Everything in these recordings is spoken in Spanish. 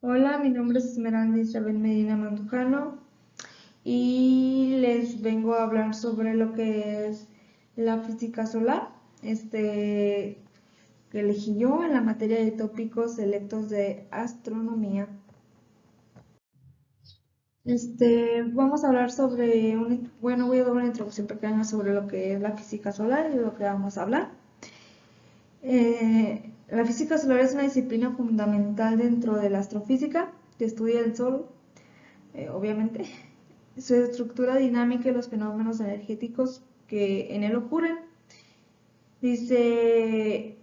Hola, mi nombre es Esmeralda Isabel Medina Mandujano y les vengo a hablar sobre lo que es la física solar, que elegí yo en la materia de tópicos selectos de astronomía. Vamos a hablar sobre voy a dar una introducción pequeña sobre lo que es la física solar y de lo que vamos a hablar. La física solar es una disciplina fundamental dentro de la astrofísica que estudia el Sol, obviamente, su estructura dinámica y los fenómenos energéticos que en él ocurren. Dice,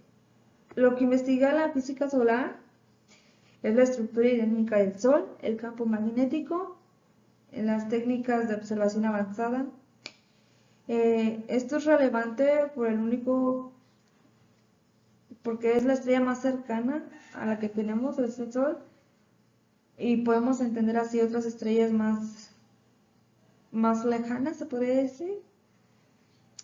lo que investiga la física solar es la estructura dinámica del Sol, el campo magnético, las técnicas de observación avanzada. Esto es relevante porque es la estrella más cercana a la que tenemos, es el Sol, y podemos entender así otras estrellas más lejanas, se podría decir.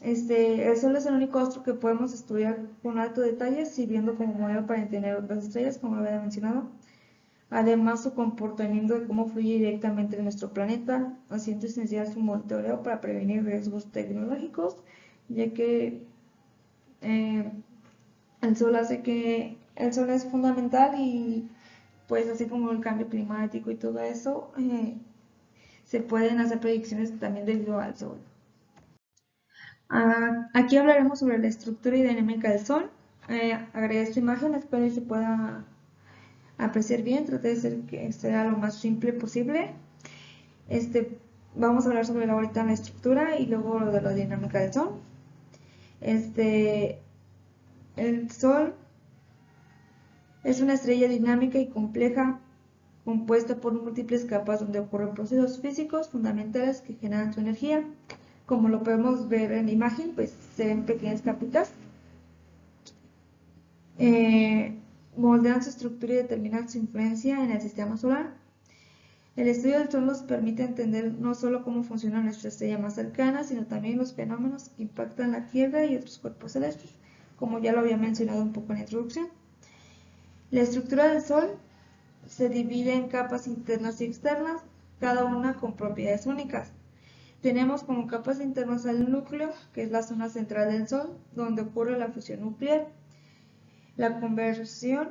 El Sol es el único astro que podemos estudiar con alto detalle, sirviendo como modelo para entender otras estrellas, como lo había mencionado. Además, su comportamiento de cómo fluye directamente en nuestro planeta, haciendo esencial su monitoreo para prevenir riesgos tecnológicos, ya que eh, el Sol es fundamental y pues así como el cambio climático y todo eso, se pueden hacer predicciones también debido al Sol. Aquí hablaremos sobre la estructura y dinámica del Sol. Agregué esta imagen, espero que se pueda apreciar bien, traté de ser que sea lo más simple posible. Este, Vamos a hablar sobre ahorita la estructura y luego lo de la dinámica del Sol. Este, el Sol es una estrella dinámica y compleja compuesta por múltiples capas donde ocurren procesos físicos fundamentales que generan su energía. Como lo podemos ver en la imagen, pues se ven pequeñas capitas eh, moldean su estructura y determinan su influencia en el sistema solar. El estudio del Sol nos permite entender no solo cómo funciona nuestra estrella más cercana, sino también los fenómenos que impactan la Tierra y otros cuerpos celestes, como ya lo había mencionado un poco en la introducción. La estructura del Sol se divide en capas internas y externas, cada una con propiedades únicas. Tenemos como capas internas al núcleo, que es la zona central del Sol, donde ocurre la fusión nuclear, la conversión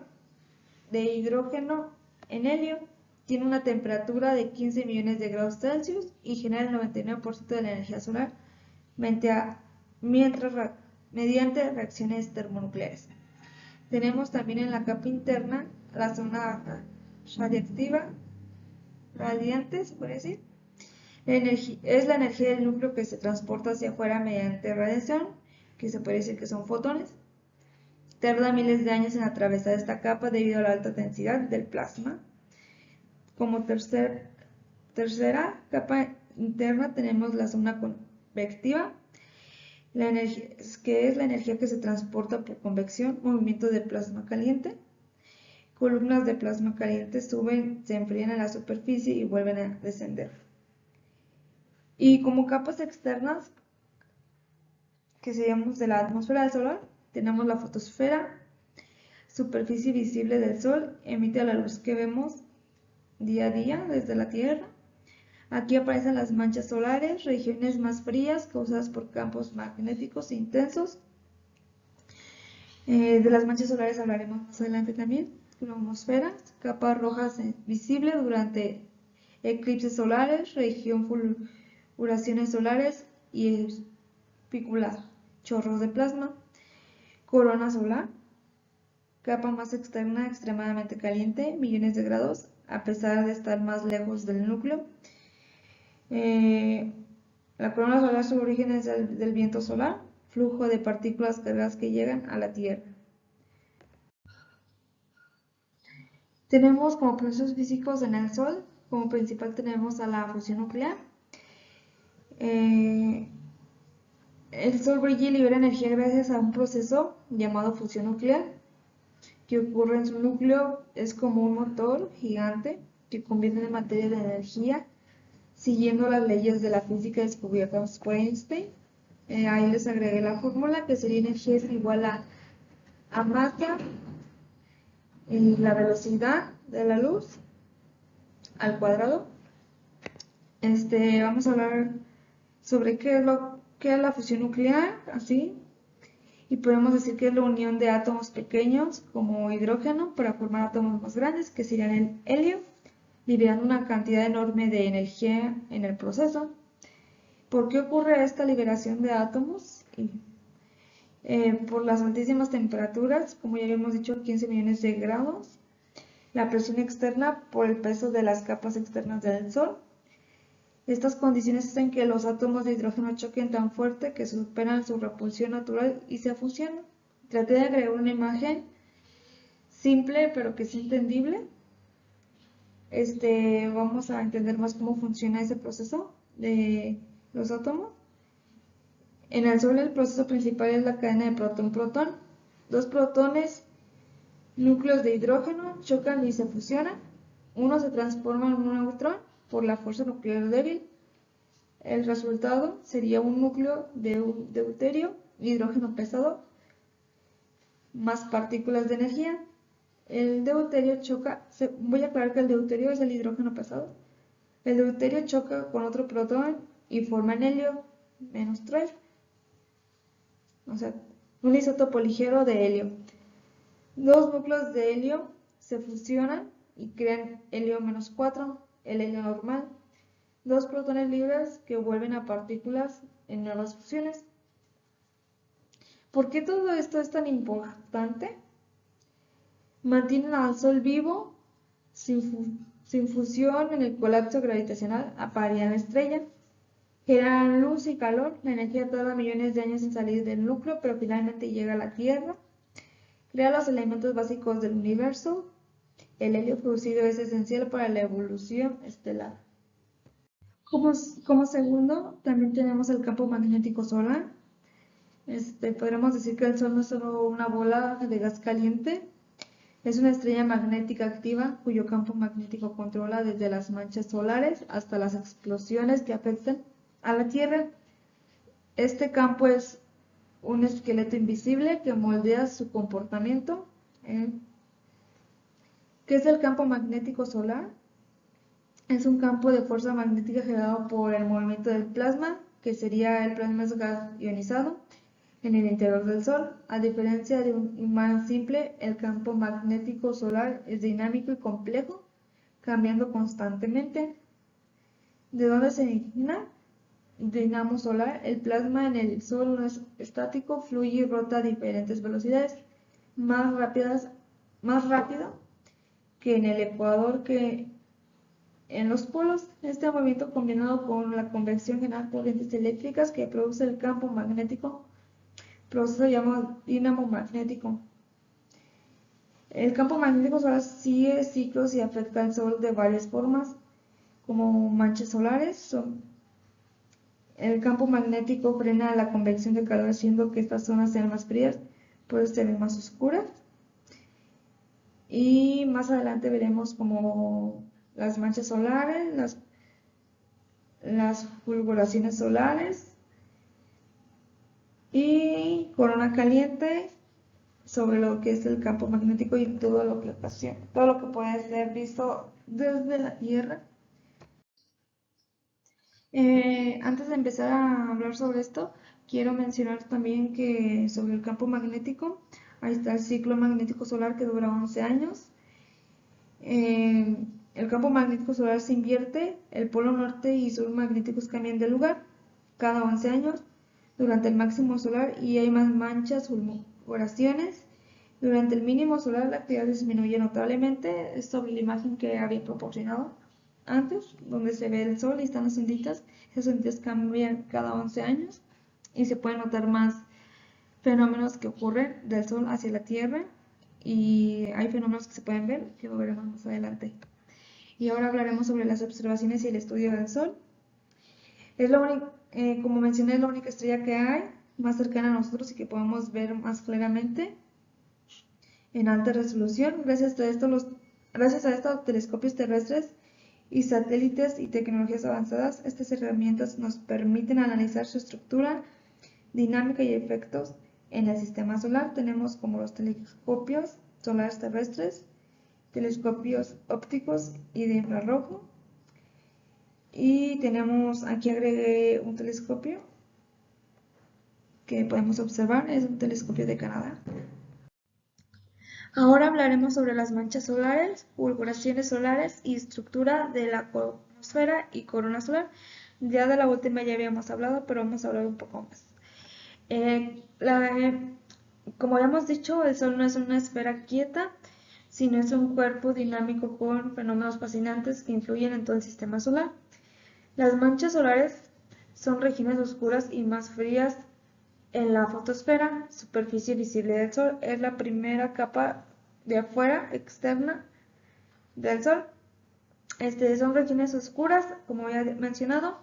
de hidrógeno en helio, tiene una temperatura de 15 millones de grados Celsius y genera el 99% de la energía solar mientras, mediante reacciones termonucleares. Tenemos también en la capa interna la zona radiactiva, radiante, se puede decir. Es la energía del núcleo que se transporta hacia afuera mediante radiación, que se puede decir que son fotones. Tarda miles de años en atravesar esta capa debido a la alta densidad del plasma. Como tercera capa interna tenemos la zona convectiva, que es la energía que se transporta por convección, movimiento de plasma caliente. Columnas de plasma caliente suben, se enfrían a la superficie y vuelven a descender. Y como capas externas, que seríamos de la atmósfera del Sol, tenemos la fotosfera, superficie visible del Sol, emite la luz que vemos día a día desde la Tierra. Aquí aparecen las manchas solares, regiones más frías causadas por campos magnéticos intensos. De las manchas solares hablaremos más adelante también. Cromosfera, capa roja visible durante eclipses solares, región fulguraciones solares y espícula, chorros de plasma. Corona solar, capa más externa extremadamente caliente, millones de grados, a pesar de estar más lejos del núcleo. La corona solar, su origen es del viento solar, flujo de partículas cargadas que llegan a la Tierra. Tenemos como procesos físicos en el Sol, como principal tenemos a la fusión nuclear. Eh, el Sol brilla y libera energía gracias a un proceso llamado fusión nuclear, que ocurre en su núcleo. Es como un motor gigante que convierte en materia de energía, siguiendo las leyes de la física descubiertas por Einstein. Ahí les agregué la fórmula, que sería energía es igual a masa y la velocidad de la luz al cuadrado. Vamos a hablar sobre qué es la fusión nuclear, así, y podemos decir que es la unión de átomos pequeños como hidrógeno para formar átomos más grandes, que serían el helio, liberando una cantidad enorme de energía en el proceso. ¿Por qué ocurre esta liberación de átomos? Por las altísimas temperaturas, como ya habíamos dicho, 15 millones de grados, la presión externa por el peso de las capas externas del Sol. Estas condiciones hacen que los átomos de hidrógeno choquen tan fuerte que superan su repulsión natural y se fusionan. Traté de agregar una imagen simple pero que es entendible. Vamos a entender más cómo funciona ese proceso de los átomos. En el Sol el proceso principal es la cadena de protón-protón. Dos protones, núcleos de hidrógeno, chocan y se fusionan. Uno se transforma en un neutrón por la fuerza nuclear débil. El resultado sería un núcleo de deuterio, hidrógeno pesado, más partículas de energía. El deuterio choca, voy a aclarar que el deuterio es el hidrógeno pesado. El deuterio choca con otro protón y forma en helio -3, o sea, un isótopo ligero de helio. Dos núcleos de helio se fusionan y crean helio -4, el helio normal. Dos protones libres que vuelven a partículas en nuevas fusiones. ¿Por qué todo esto es tan importante? Mantienen al Sol vivo, sin fusión en el colapso gravitacional, aparean la estrella. Generan luz y calor, la energía tarda millones de años en salir del núcleo, pero finalmente llega a la Tierra. Crea los elementos básicos del universo. El helio producido es esencial para la evolución estelar. Como segundo, también tenemos el campo magnético solar. Podríamos decir que el Sol no es solo una bola de gas caliente, es una estrella magnética activa cuyo campo magnético controla desde las manchas solares hasta las explosiones que afectan a la Tierra. Este campo es un esqueleto invisible que moldea su comportamiento. ¿Qué es el campo magnético solar? Es un campo de fuerza magnética generado por el movimiento del plasma, que sería el plasma es gas ionizado, en el interior del Sol. A diferencia de un imán simple, el campo magnético solar es dinámico y complejo, cambiando constantemente. ¿De dónde se origina? Dinamo solar. El plasma en el Sol no es estático, fluye y rota a diferentes velocidades, más rápido que en el ecuador que en los polos. Este movimiento combinado con la convección genera corrientes eléctricas que produce el campo magnético, proceso llamado dínamo magnético. El campo magnético solar sigue ciclos y afecta al Sol de varias formas, como manchas solares. El campo magnético frena la convección de calor, haciendo que estas zonas sean más frías, por eso se ven más oscuras. Y más adelante veremos como las manchas solares, las fulguraciones solares y corona caliente, sobre lo que es el campo magnético y todo lo que puede ser visto desde la Tierra. Antes de empezar a hablar sobre esto, quiero mencionar también que sobre el campo magnético, ahí está el ciclo magnético solar que dura 11 años. El campo magnético solar se invierte, el polo norte y sur magnéticos cambian de lugar cada 11 años durante el máximo solar y hay más manchas, fulguraciones. Durante el mínimo solar la actividad disminuye notablemente. Es sobre la imagen que había proporcionado antes, donde se ve el Sol y están las onditas. Esas onditas cambian cada 11 años y se pueden notar más fenómenos que ocurren del Sol hacia la Tierra, y hay fenómenos que se pueden ver, que lo veremos más adelante. Y ahora hablaremos sobre las observaciones y el estudio del Sol. Es como mencioné, es la única estrella que hay más cercana a nosotros y que podemos ver más claramente en alta resolución. Gracias a esto, los telescopios terrestres y satélites y tecnologías avanzadas, estas herramientas nos permiten analizar su estructura, dinámica y efectos en el sistema solar. Tenemos como los telescopios solares terrestres, telescopios ópticos y de infrarrojo. Y tenemos, aquí agregué un telescopio que podemos observar, es un telescopio de Canadá. Ahora hablaremos sobre las manchas solares, fulguraciones solares y estructura de la cronosfera y corona solar. Ya de la última ya habíamos hablado, pero vamos a hablar un poco más. Como habíamos dicho, el Sol no es una esfera quieta, sino es un cuerpo dinámico con fenómenos fascinantes que influyen en todo el sistema solar. Las manchas solares son regiones oscuras y más frías en la fotosfera, superficie visible del Sol. Es la primera capa de afuera, externa, del Sol. Son regiones oscuras, como había mencionado,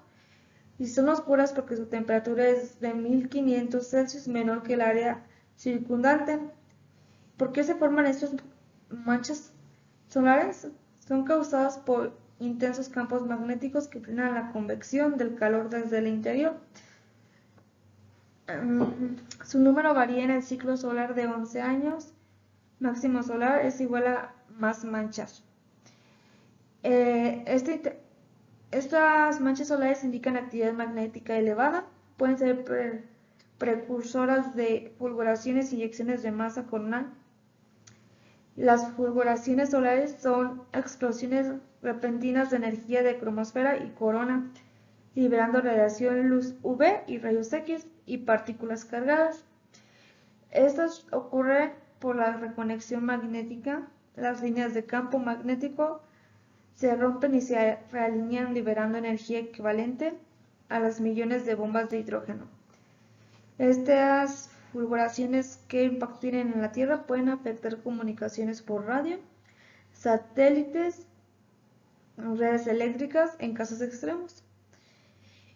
y son oscuras porque su temperatura es de 1500 Celsius menor que el área circundante. ¿Por qué se forman estas manchas solares? Son causadas por intensos campos magnéticos que frenan la convección del calor desde el interior. Su número varía en el ciclo solar de 11 años. Máximo solar es igual a más manchas. Estas manchas solares indican actividad magnética elevada. Pueden ser precursoras de fulguraciones y inyecciones de masa coronal. Las fulguraciones solares son explosiones repentinas de energía de cromosfera y corona, liberando radiación luz UV y rayos X y partículas cargadas. Estas ocurren por la reconexión magnética. Las líneas de campo magnético se rompen y se realinean, liberando energía equivalente a las millones de bombas de hidrógeno. Estas fulguraciones que impacto tienen en la Tierra pueden afectar comunicaciones por radio, satélites, redes eléctricas en casos extremos.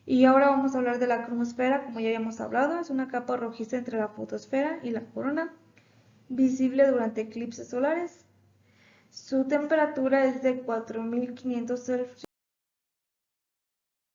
Y ahora vamos a hablar de la cronosfera, como ya habíamos hablado, es una capa rojiza entre la fotosfera y la corona, visible durante eclipses solares. Su temperatura es de 4500 Celsius